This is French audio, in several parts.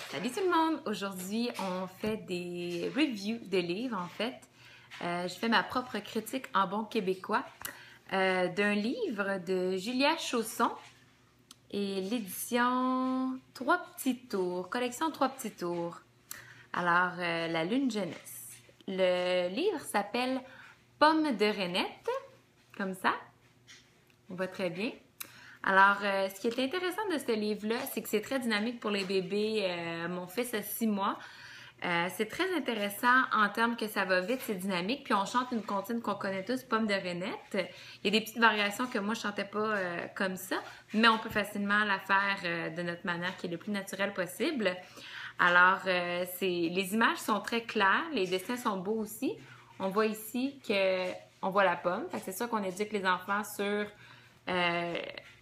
Salut tout le monde! Aujourd'hui, on fait des reviews de livres, en fait. Je fais ma propre critique en bon québécois d'un livre de Julia Chausson et l'édition Trois Petits Tours, collection Trois Petits Tours. Alors, La Lune Jeunesse. Le livre s'appelle Pomme de Renette, comme ça. On voit très bien. Alors, ce qui est intéressant de ce livre-là, c'est que c'est très dynamique pour les bébés. Mon fils a 6 mois. C'est très intéressant en termes que ça va vite, c'est dynamique. Puis on chante une comptine qu'on connaît tous, Pomme de Renette. Il y a des petites variations que moi je chantais pas comme ça, mais on peut facilement la faire de notre manière qui est le plus naturelle possible. Alors, les images sont très claires, les dessins sont beaux aussi. On voit ici on voit la pomme. C'est sûr qu'on éduque les enfants sur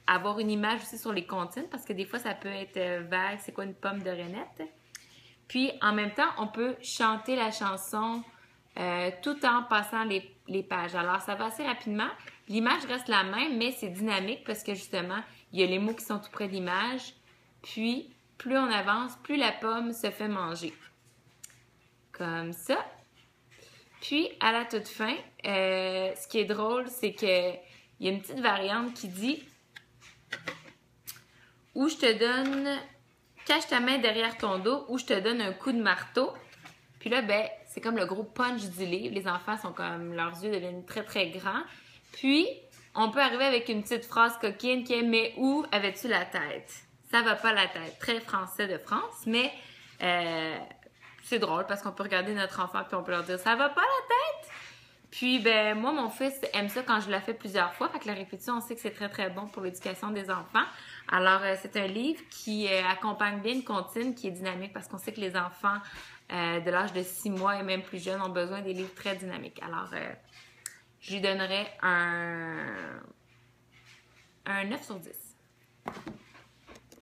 avoir une image aussi sur les comptines parce que des fois ça peut être vague, c'est quoi une pomme de renette. Puis en même temps, on peut chanter la chanson tout en passant les pages. Alors ça va assez rapidement. L'image reste la même, mais c'est dynamique parce que justement, il y a les mots qui sont tout près de l'image. Puis plus on avance, plus la pomme se fait manger. Comme ça. Puis à la toute fin, ce qui est drôle, c'est qu'il y a une petite variante qui dit « Ou je te donne, cache ta main derrière ton dos, ou je te donne un coup de marteau. » Puis là, ben, c'est comme le gros punch du livre. Les enfants sont comme, leurs yeux deviennent très, très grands. Puis, on peut arriver avec une petite phrase coquine qui est « Mais où avais-tu la tête? » Ça va pas la tête. Très français de France, mais c'est drôle parce qu'on peut regarder notre enfant puis on peut leur dire « Ça va pas la tête? » Puis, ben, moi, mon fils aime ça quand je la fais plusieurs fois. Fait que la répétition, on sait que c'est très, très bon pour l'éducation des enfants. Alors, c'est un livre qui accompagne bien une comptine qui est dynamique parce qu'on sait que les enfants de l'âge de 6 mois et même plus jeunes ont besoin des livres très dynamiques. Alors, je lui donnerais un 9 sur 10.